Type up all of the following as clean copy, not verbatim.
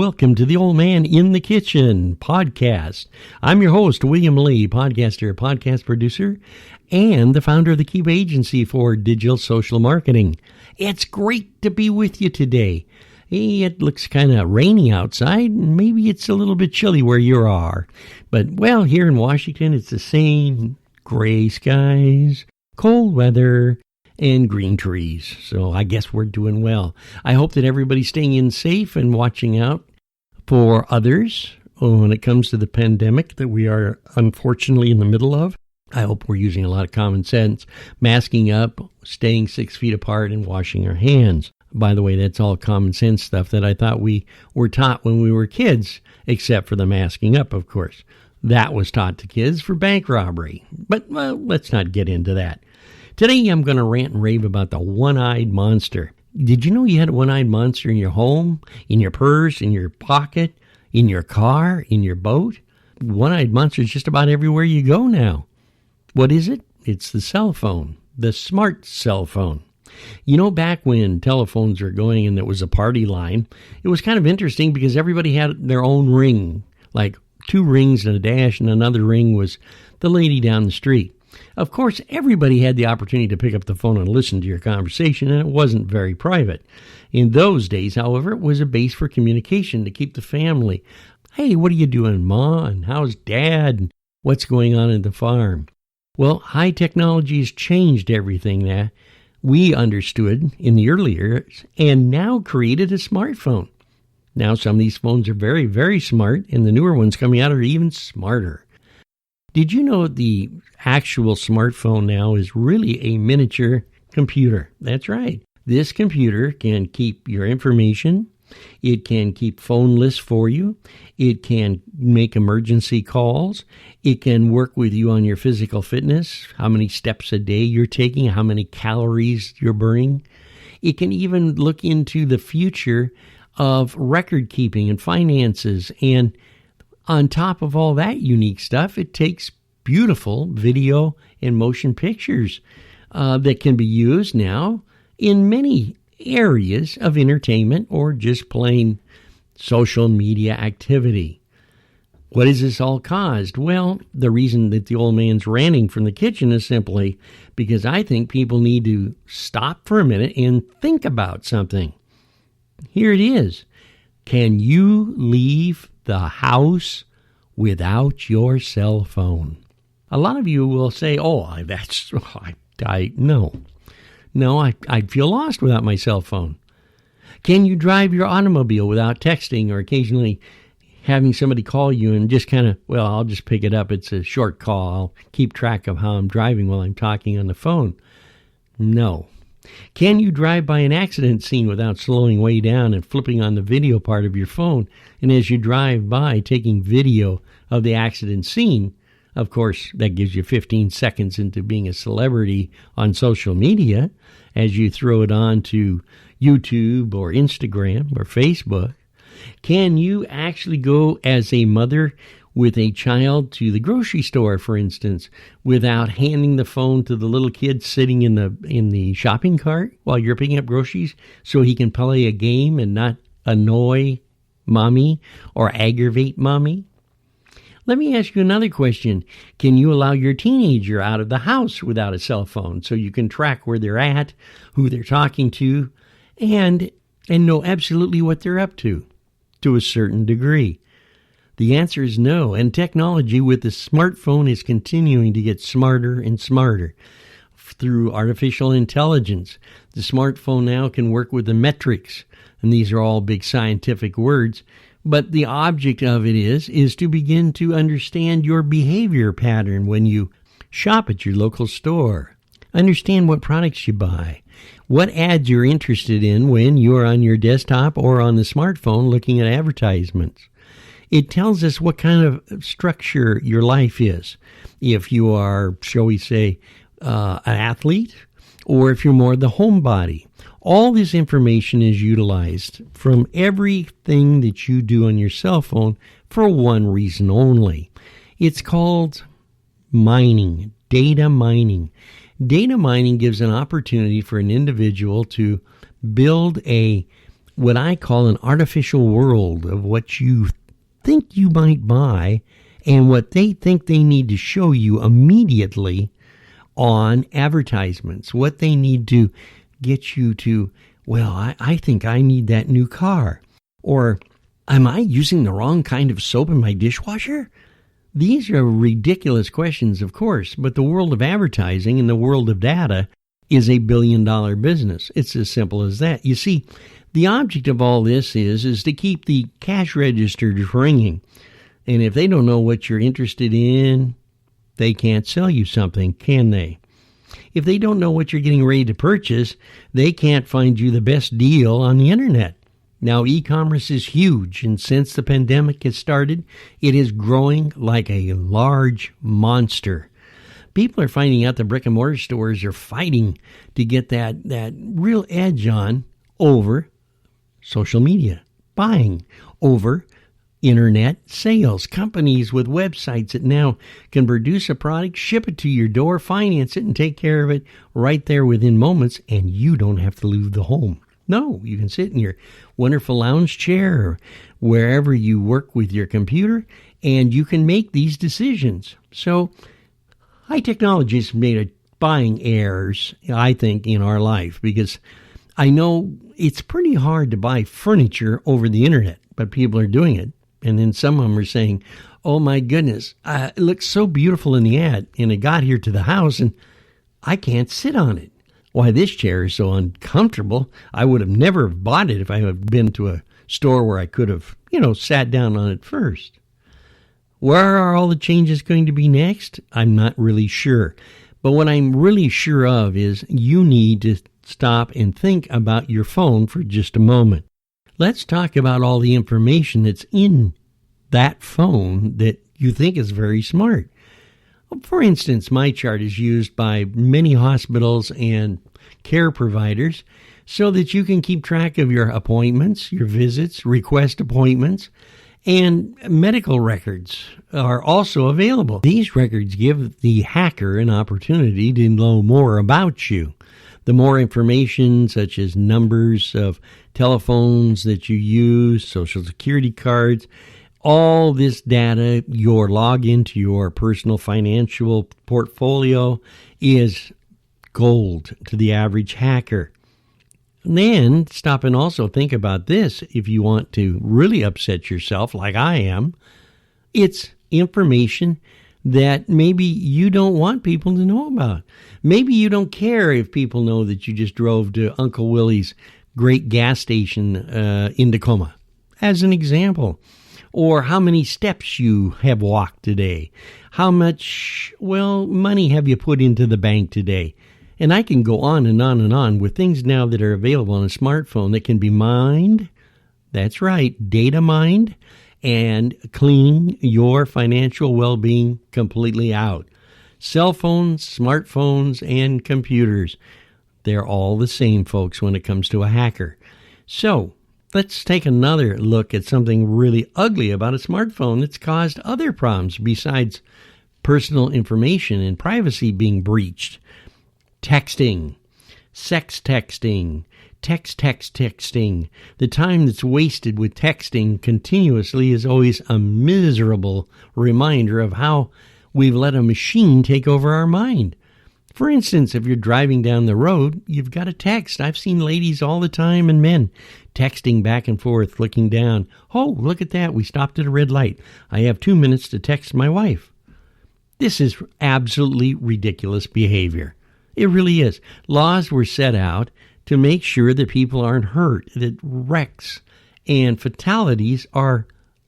welcome to the Old Man in the Kitchen podcast. I'm your host, William Lee, podcaster, podcast producer, and the founder of the Keep Agency for Digital Social Marketing. It's great to be with you today. It looks kind of rainy outside, and maybe it's a little bit chilly where you are. But, well, here in Washington, it's the same gray skies, cold weather, and green trees. So I guess we're doing well. I hope that everybody's staying in safe and watching out for others when it comes to the pandemic that we are unfortunately in the middle of. I hope we're using a lot of common sense, masking up, staying 6 feet apart, and washing our hands. By the way, that's all common sense stuff that I thought we were taught when we were kids, except for the masking up, of course. That was taught to kids for bank robbery. But, well, let's not get into that. Today, I'm going to rant and rave about the one-eyed monster. Did you know you had a one-eyed monster in your home, in your purse, in your pocket, in your car, in your boat? One-eyed monster is just about everywhere you go now. What is it? It's the cell phone, the smart cell phone. You know, back when telephones were going and it was a party line, it was kind of interesting because everybody had their own ring, like 2 rings and a dash, and another ring was the lady down the street. Of course, everybody had the opportunity to pick up the phone and listen to your conversation, and it wasn't very private. In those days, however, it was a base for communication to keep the family. Hey, what are you doing, Ma? And how's Dad? And what's going on at the farm? Well, high technology has changed everything that we understood in the early years and now created a smartphone. Now some of these phones are very, very smart, and the newer ones coming out are even smarter. Did you know the actual smartphone now is really a miniature computer? That's right. This computer can keep your information. It can keep phone lists for you. It can make emergency calls. It can work with you on your physical fitness, how many steps a day you're taking, how many calories you're burning. It can even look into the future of record keeping and finances. And on top of all that unique stuff, it takes beautiful video and motion pictures that can be used now in many areas of entertainment or just plain social media activity. What has this all caused? Well, the reason that the old man's ranting from the kitchen is simply because I think people need to stop for a minute and think about something. Here it is. Can you leave the house without your cell phone? A lot of you will say, No, I'd feel lost without my cell phone. Can you drive your automobile without texting or occasionally having somebody call you and just kind of, I'll just pick it up. It's a short call. I'll keep track of how I'm driving while I'm talking on the phone. No. Can you drive by an accident scene without slowing way down and flipping on the video part of your phone? And as you drive by, taking video of the accident scene, of course, that gives you 15 seconds into being a celebrity on social media as you throw it on to YouTube or Instagram or Facebook. Can you actually go as a mother with a child to the grocery store, for instance, without handing the phone to the little kid sitting in the shopping cart while you're picking up groceries so he can play a game and not annoy mommy or aggravate mommy? Let me ask you another question. Can you allow your teenager out of the house without a cell phone so you can track where they're at, who they're talking to, and know absolutely what they're up to a certain degree? The answer is no, and technology with the smartphone is continuing to get smarter and smarter through artificial intelligence. The smartphone now can work with the metrics, and these are all big scientific words, but the object of it is to begin to understand your behavior pattern when you shop at your local store. Understand what products you buy, what ads you're interested in when you're on your desktop or on the smartphone looking at advertisements. It tells us what kind of structure your life is. If you are, shall we say, an athlete, or if you're more the homebody. All this information is utilized from everything that you do on your cell phone for one reason only. It's called mining, data mining. Data mining gives an opportunity for an individual to build a what I call an artificial world of what you think you might buy and what they think they need to show you immediately on advertisements, what they need to get you to, well, I think I need that new car. Or, am I using the wrong kind of soap in my dishwasher? These are ridiculous questions, of course, but the world of advertising and the world of data is a billion-dollar business. It's as simple as that. You see, the object of all this is to keep the cash registers ringing. And if they don't know what you're interested in, they can't sell you something, can they? If they don't know what you're getting ready to purchase, they can't find you the best deal on the internet. Now, e-commerce is huge, and since the pandemic has started, it is growing like a large monster. People are finding out the brick-and-mortar stores are fighting to get that real edge on over social media, buying over internet sales. Companies with websites that now can produce a product, ship it to your door, finance it, and take care of it right there within moments, and you don't have to leave the home. No, you can sit in your wonderful lounge chair or wherever you work with your computer, and you can make these decisions. So high technology has made buying errors, I think, in our life, because I know it's pretty hard to buy furniture over the internet, but people are doing it. And then some of them are saying, oh my goodness, it looks so beautiful in the ad, and it got here to the house, and I can't sit on it. Why, this chair is so uncomfortable. I would have never bought it if I had been to a store where I could have, sat down on it first. Where are all the changes going to be next? I'm not really sure. But what I'm really sure of is you need to stop and think about your phone for just a moment. Let's talk about all the information that's in that phone that you think is very smart. For instance, my chart is used by many hospitals and care providers so that you can keep track of your appointments, your visits, request appointments, and medical records are also available. These records give the hacker an opportunity to know more about you. The more information, such as numbers of telephones that you use, social security cards, all this data, your login to your personal financial portfolio is gold to the average hacker. And then stop and also think about this. If you want to really upset yourself like I am, it's information that maybe you don't want people to know about. Maybe you don't care if people know that you just drove to Uncle Willie's great gas station in Tacoma, as an example. Or how many steps you have walked today. How much, money have you put into the bank today? And I can go on and on and on with things now that are available on a smartphone that can be mined. That's right, data mined, and cleaning your financial well-being completely out. Cell phones, smartphones, and computers, they're all the same, folks, when it comes to a hacker. So let's take another look at something really ugly about a smartphone that's caused other problems besides personal information and privacy being breached. Texting, sex texting, texting. The time that's wasted with texting continuously is always a miserable reminder of how we've let a machine take over our mind. For instance, if you're driving down the road, you've got a text. I've seen ladies all the time and men texting back and forth, looking down. Oh, look at that. We stopped at a red light. I have 2 minutes to text my wife. This is absolutely ridiculous behavior. It really is. Laws were set out to make sure that people aren't hurt, that wrecks and fatalities are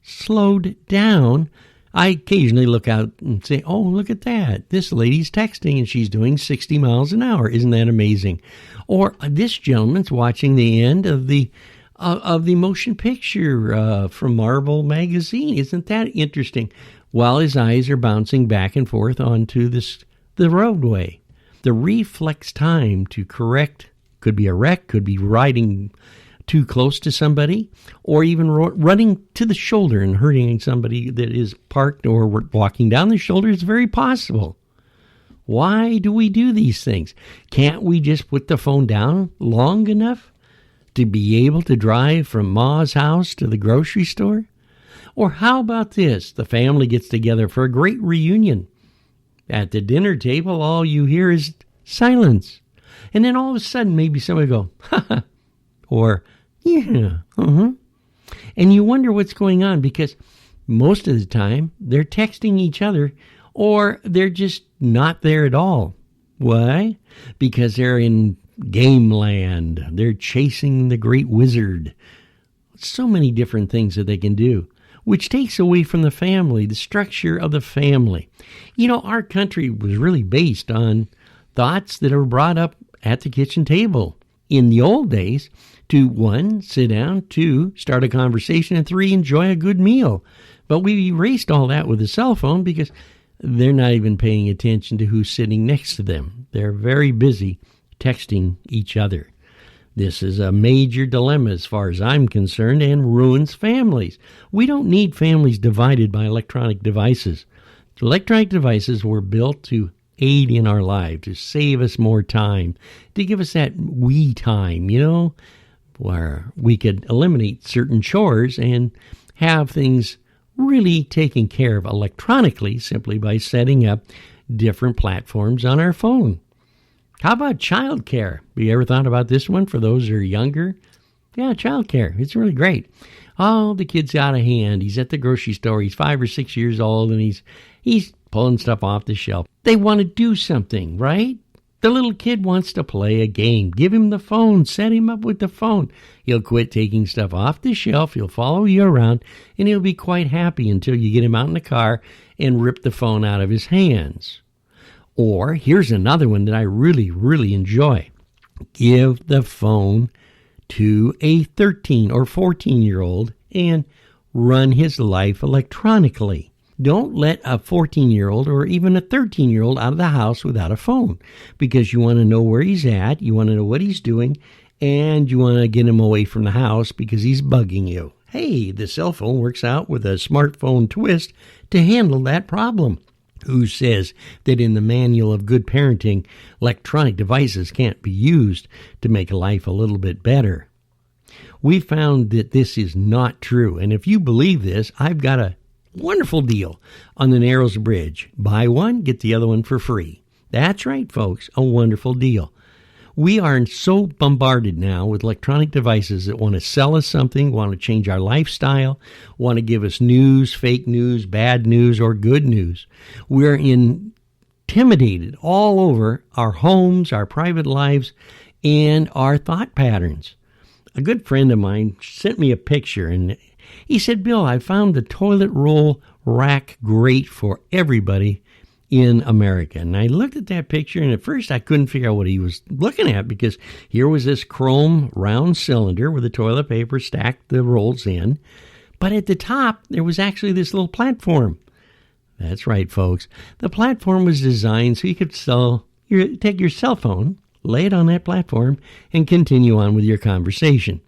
slowed down. I occasionally look out and say, oh, look at that. This lady's texting and she's doing 60 miles an hour. Isn't that amazing? Or this gentleman's watching the end of the motion picture from Marvel magazine. Isn't that interesting? While his eyes are bouncing back and forth onto the roadway. The reflex time to correct could be a wreck, could be riding too close to somebody, or even running to the shoulder and hurting somebody that is parked or walking down the shoulder is very possible. Why do we do these things? Can't we just put the phone down long enough to be able to drive from Ma's house to the grocery store? Or how about this? The family gets together for a great reunion. At the dinner table, all you hear is silence. And then all of a sudden, maybe somebody go, ha ha, or yeah, And you wonder what's going on because most of the time they're texting each other or they're just not there at all. Why? Because they're in game land. They're chasing the great wizard. So many different things that they can do, which takes away from the family, the structure of the family. You know, our country was really based on thoughts that are brought up at the kitchen table. In the old days, to 1, sit down, 2, start a conversation, and 3, enjoy a good meal. But we erased all that with a cell phone because they're not even paying attention to who's sitting next to them. They're very busy texting each other. This is a major dilemma as far as I'm concerned and ruins families. We don't need families divided by electronic devices. Electronic devices were built to aid in our life, to save us more time, to give us that we time, where we could eliminate certain chores and have things really taken care of electronically simply by setting up different platforms on our phone. How about child care? Have you ever thought about this one for those who are younger? Yeah, child care. It's really great. Oh, the kid's out of hand. He's at the grocery store. He's 5 or 6 years old, and he's pulling stuff off the shelf. They want to do something, right? The little kid wants to play a game. Give him the phone. Set him up with the phone. He'll quit taking stuff off the shelf. He'll follow you around, and he'll be quite happy until you get him out in the car and rip the phone out of his hands. Or here's another one that I really, really enjoy. Give the phone to a 13 or 14-year-old and run his life electronically. Don't let a 14-year-old or even a 13-year-old out of the house without a phone because you want to know where he's at, you want to know what he's doing, and you want to get him away from the house because he's bugging you. Hey, the cell phone works out with a smartphone twist to handle that problem. Who says that in the manual of good parenting, electronic devices can't be used to make life a little bit better? We found that this is not true, and if you believe this, I've got a wonderful deal on the Narrows Bridge. Buy one, get the other one for free. That's right, folks, a wonderful deal. We are so bombarded now with electronic devices that want to sell us something, want to change our lifestyle, want to give us news, fake news, bad news, or good news. We're intimidated all over our homes, our private lives, and our thought patterns. A good friend of mine sent me a picture, and he said, Bill, I found the toilet roll rack great for everybody in America. And I looked at that picture, and at first I couldn't figure out what he was looking at because here was this chrome round cylinder with the toilet paper stacked the rolls in. But at the top, there was actually this little platform. That's right, folks. The platform was designed so you could take your cell phone, lay it on that platform, and continue on with your conversation.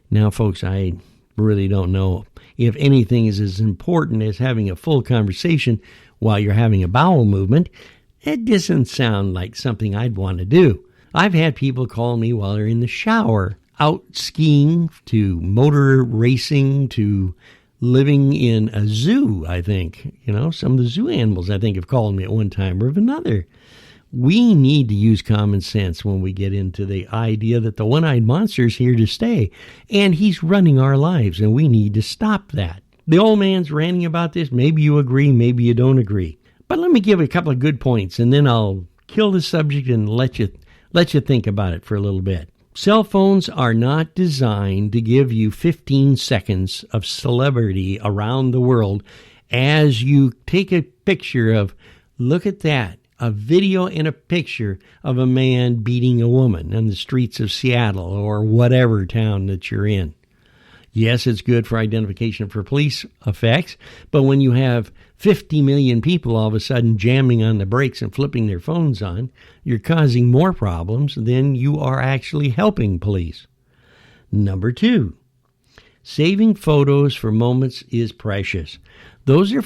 Now, folks, I really don't know if anything is as important as having a full conversation while you're having a bowel movement. It doesn't sound like something I'd want to do. I've had people call me while they're in the shower, out skiing, to motor racing, to living in a zoo, I think. Some of the zoo animals, I think, have called me at one time or another. We need to use common sense when we get into the idea that the one-eyed monster is here to stay, and he's running our lives, and we need to stop that. The old man's ranting about this. Maybe you agree, maybe you don't agree. But let me give a couple of good points, and then I'll kill the subject and let you think about it for a little bit. Cell phones are not designed to give you 15 seconds of celebrity around the world as you take a picture of, look at that, a video and a picture of a man beating a woman on the streets of Seattle or whatever town that you're in. Yes, it's good for identification for police effects, but when you have 50 million people all of a sudden jamming on the brakes and flipping their phones on, you're causing more problems than you are actually helping police. Number 2, saving photos for moments is precious. Those are